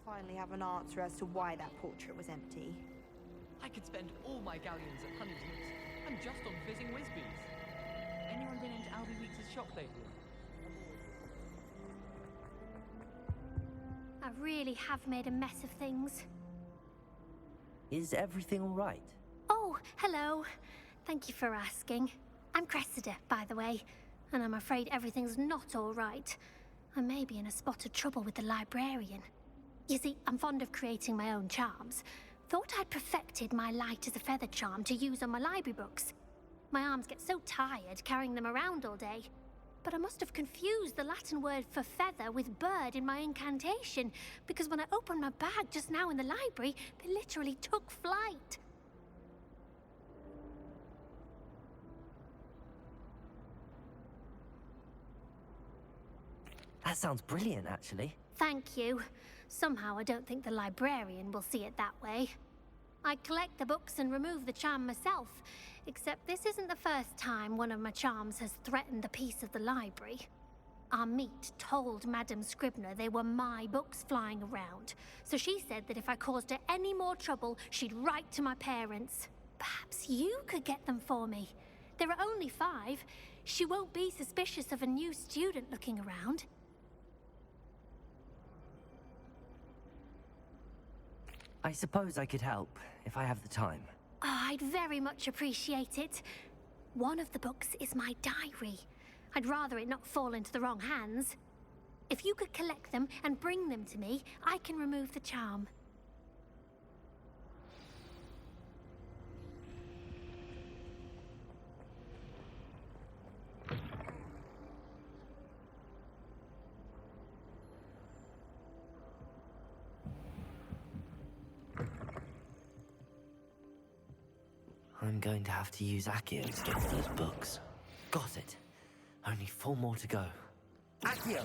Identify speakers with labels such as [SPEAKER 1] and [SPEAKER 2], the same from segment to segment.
[SPEAKER 1] finally have an answer as to why that portrait was empty.
[SPEAKER 2] I could spend all my galleons at Huntington's. I'm just on fizzing Whizbees. Anyone been into Albie Weeks' shop lately?
[SPEAKER 3] I really have made a mess of things.
[SPEAKER 4] Is everything all right?
[SPEAKER 3] Oh, hello. Thank you for asking. I'm Cressida, by the way, and I'm afraid everything's not all right. I may be in a spot of trouble with the librarian. You see, I'm fond of creating my own charms. Thought I'd perfected my light as a feather charm to use on my library books. My arms get so tired carrying them around all day. But I must have confused the Latin word for feather with bird in my incantation, because when I opened my bag just now in the library, they literally took flight.
[SPEAKER 4] That sounds brilliant, actually.
[SPEAKER 3] Thank you. Somehow I don't think the librarian will see it that way. I collect the books and remove the charm myself, except this isn't the first time one of my charms has threatened the peace of the library. Our meet told Madame Scribner they were my books flying around, so she said that if I caused her any more trouble, she'd write to my parents. Perhaps you could get them for me. There are only 5. She won't be suspicious of a new student looking around.
[SPEAKER 4] I suppose I could help, if I have the time.
[SPEAKER 3] Oh, I'd very much appreciate it. One of the books is my diary. I'd rather it not fall into the wrong hands. If you could collect them and bring them to me, I can remove the charm.
[SPEAKER 4] I'm going to have to use Accio to get to those books. Got it. Only 4 more to go. Accio!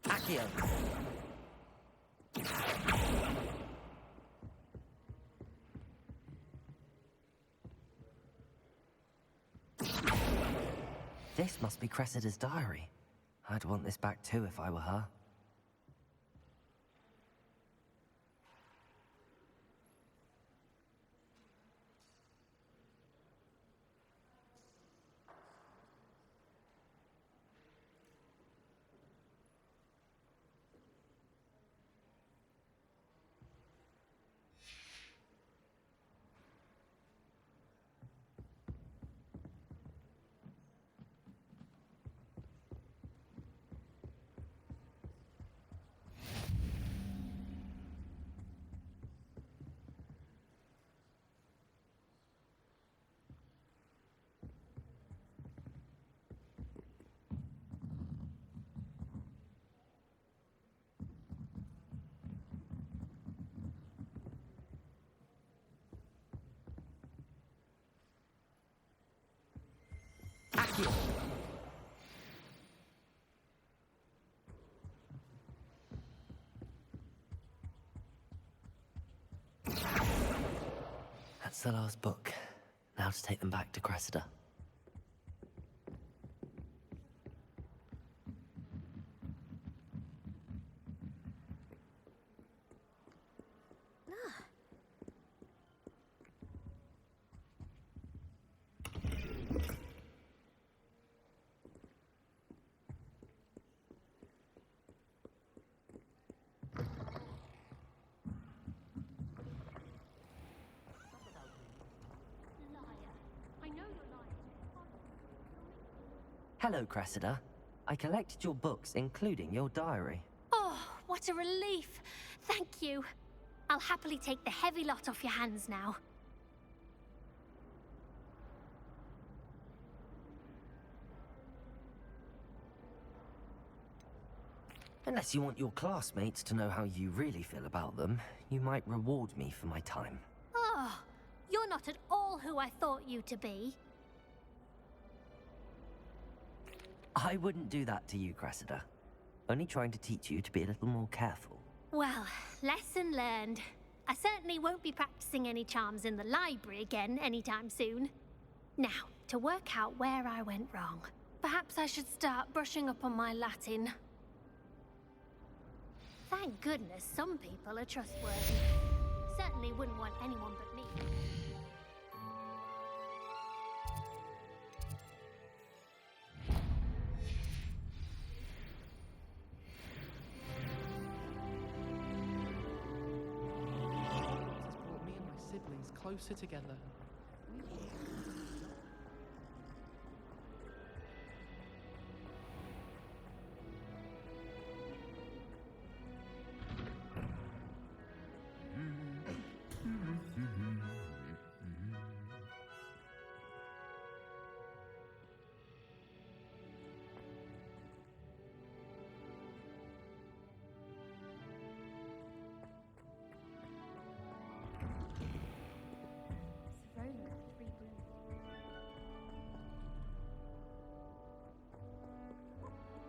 [SPEAKER 4] Accio! This must be Cressida's diary. I'd want this back too if I were her. Accio! That's the last book. Now to take them back to Cressida. Hello, Cressida. I collected your books, including your diary.
[SPEAKER 3] Oh, what a relief. Thank you. I'll happily take the heavy lot off your hands now.
[SPEAKER 4] Unless you want your classmates to know how you really feel about them, you might reward me for my time.
[SPEAKER 3] Oh, you're not at all who I thought you to be.
[SPEAKER 4] I wouldn't do that to you, Cressida. Only trying to teach you to be a little more careful.
[SPEAKER 3] Well, lesson learned. I certainly won't be practicing any charms in the library again anytime soon. Now, to work out where I went wrong. Perhaps I should start brushing up on my Latin. Thank goodness some people are trustworthy. Certainly wouldn't want anyone but me.
[SPEAKER 2] This has brought me and my siblings closer together.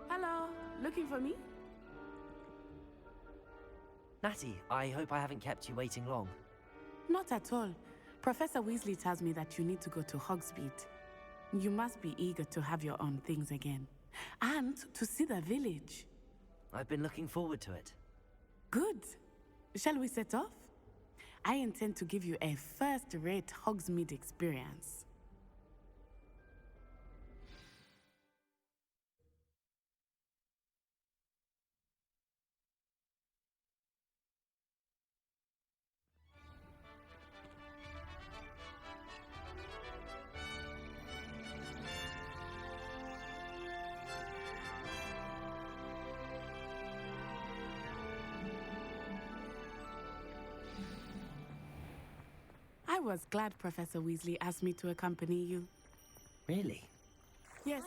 [SPEAKER 5] Hello, looking for me?
[SPEAKER 4] Natty, I hope I haven't kept you waiting long.
[SPEAKER 5] Not at all. Professor Weasley tells me that you need to go to Hogsmeade. You must be eager to have your own things again. And to see the village.
[SPEAKER 4] I've been looking forward to it.
[SPEAKER 5] Good. Shall we set off? I intend to give you a first-rate Hogsmeade experience. I was glad Professor Weasley asked me to accompany you.
[SPEAKER 4] Really?
[SPEAKER 5] Yes,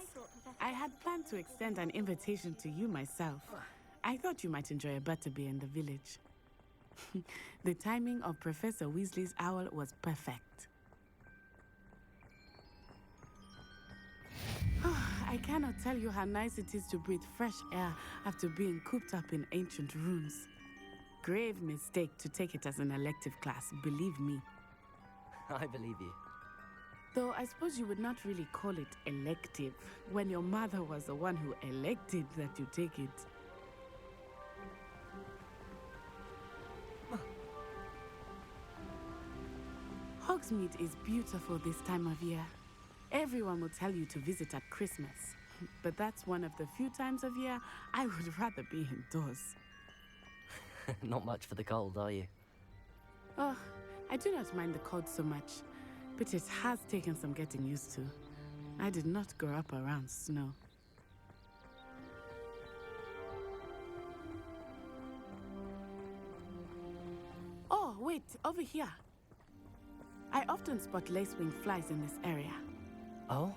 [SPEAKER 5] I had planned to extend an invitation to you myself. I thought you might enjoy a butterbeer in the village. The timing of Professor Weasley's owl was perfect. I cannot tell you how nice it is to breathe fresh air after being cooped up in ancient rooms. Grave mistake to take it as an elective class, believe me.
[SPEAKER 4] I believe you.
[SPEAKER 5] Though I suppose you would not really call it elective when your mother was the one who elected that you take it. Hogsmeade is beautiful this time of year. Everyone will tell you to visit at Christmas. But that's one of the few times of year I would rather be indoors.
[SPEAKER 4] Not much for the cold, are you?
[SPEAKER 5] Oh, I do not mind the cold so much, but it has taken some getting used to. I did not grow up around snow. Oh, wait, over here. I often spot lacewing flies in this area.
[SPEAKER 4] Oh?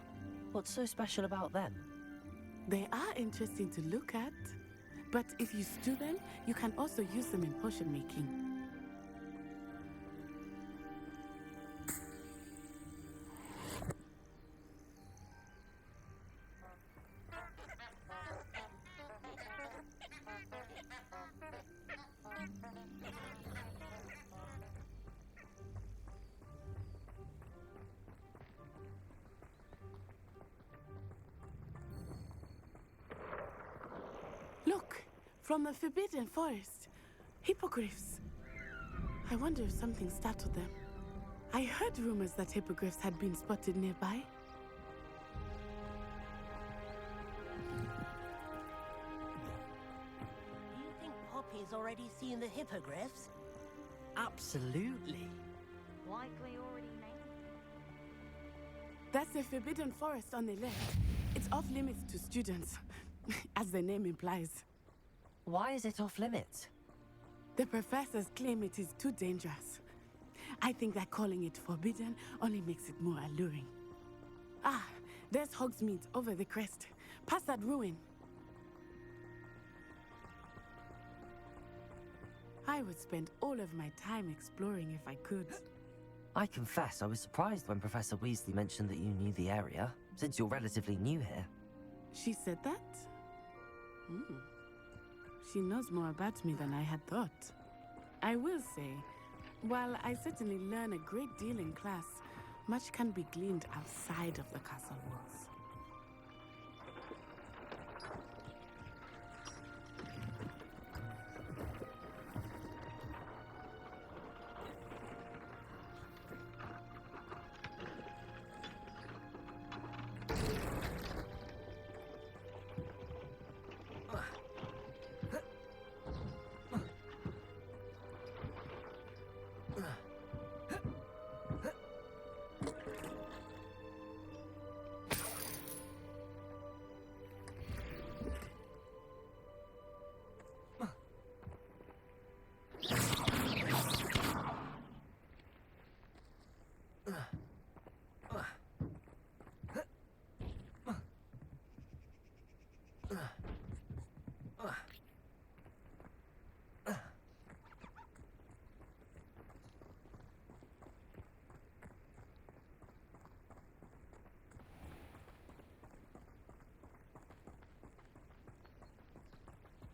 [SPEAKER 4] What's so special about them?
[SPEAKER 5] They are interesting to look at, but if you stew them, you can also use them in potion making. Look, from the Forbidden Forest. Hippogriffs. I wonder if something startled them. I heard rumors that hippogriffs had been spotted nearby.
[SPEAKER 6] Do you think Poppy's already seen the hippogriffs?
[SPEAKER 4] Absolutely.
[SPEAKER 1] Likely already named.
[SPEAKER 5] That's the Forbidden Forest on the left. It's off limits to students, as the name implies.
[SPEAKER 4] Why is it off limits?
[SPEAKER 5] The professors claim it is too dangerous. I think that calling it forbidden only makes it more alluring. Ah, there's Hogsmeade over the crest, past that ruin. I would spend all of my time exploring if I could.
[SPEAKER 4] I confess I was surprised when Professor Weasley mentioned that you knew the area, since you're relatively new here.
[SPEAKER 5] She said that? She knows more about me than I had thought. I will say, while I certainly learn a great deal in class, much can be gleaned outside of the castle walls.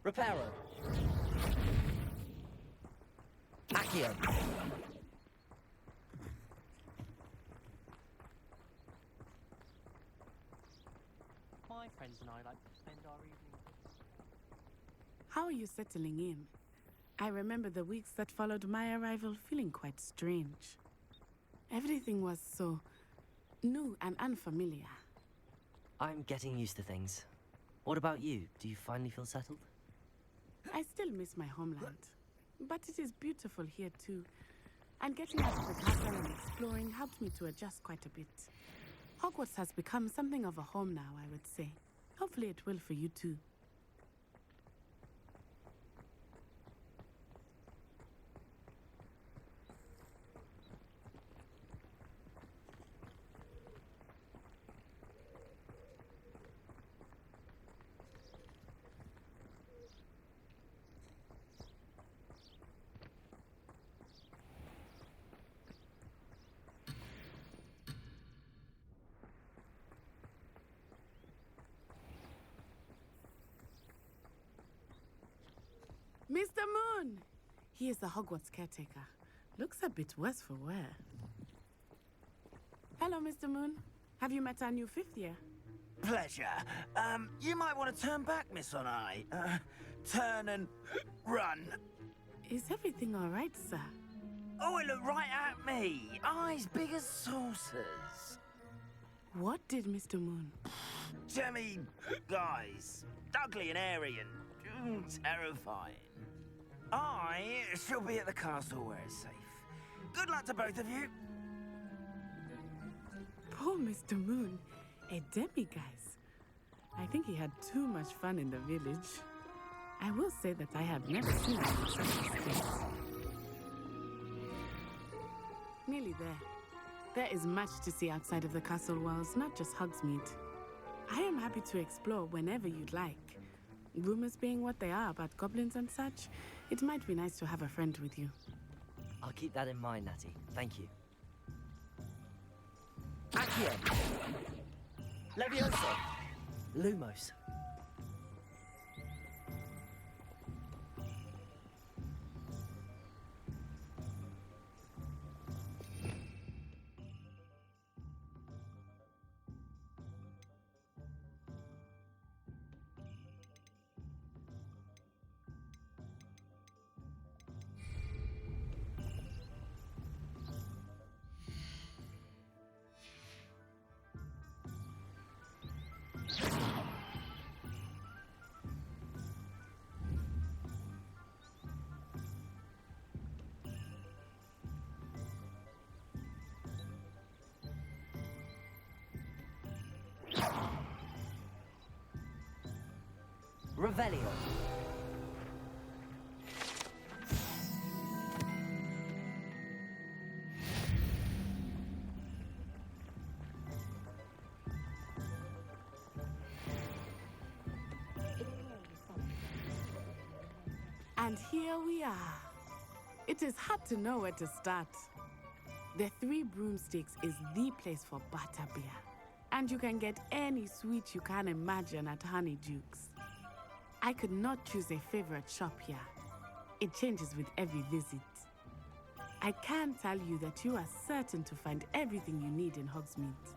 [SPEAKER 4] Reparo. Accio.
[SPEAKER 7] My friends and I like to spend our evenings.
[SPEAKER 5] How are you settling in? I remember the weeks that followed my arrival feeling quite strange. Everything was so new and unfamiliar.
[SPEAKER 4] I'm getting used to things. What about you? Do you finally feel settled?
[SPEAKER 5] I still miss my homeland, but it is beautiful here too. And getting out of the castle and exploring helped me to adjust quite a bit. Hogwarts has become something of a home now, I would say. Hopefully it will for you too. Mr. Moon! He is the Hogwarts caretaker. Looks a bit worse for wear. Hello, Mr. Moon. Have you met our new fifth year?
[SPEAKER 8] Pleasure. You might want to turn back, Miss Onai. Turn and run.
[SPEAKER 5] Is everything all right, sir?
[SPEAKER 8] Oh, it looked right at me. Eyes big as saucers.
[SPEAKER 5] What did Mr. Moon?
[SPEAKER 8] Jemmy guys. Ugly and airy and terrifying. I shall be at the castle where it's safe. Good luck to both of you.
[SPEAKER 5] Poor Mr. Moon. A demiguise. I think he had too much fun in the village. I will say that I have never seen him in such a state. Nearly there. There is much to see outside of the castle walls, not just Hogsmeade. I am happy to explore whenever you'd like. Rumors being what they are about goblins and such, it might be nice to have a friend with you.
[SPEAKER 4] I'll keep that in mind, Natty. Thank you. Accio. Leviosa. Lumos. Revelio.
[SPEAKER 5] And here we are. It is hard to know where to start. The Three Broomsticks is the place for butterbeer. And you can get any sweet you can imagine at Honeydukes. I could not choose a favorite shop here. It changes with every visit. I can tell you that you are certain to find everything you need in Hogsmeade.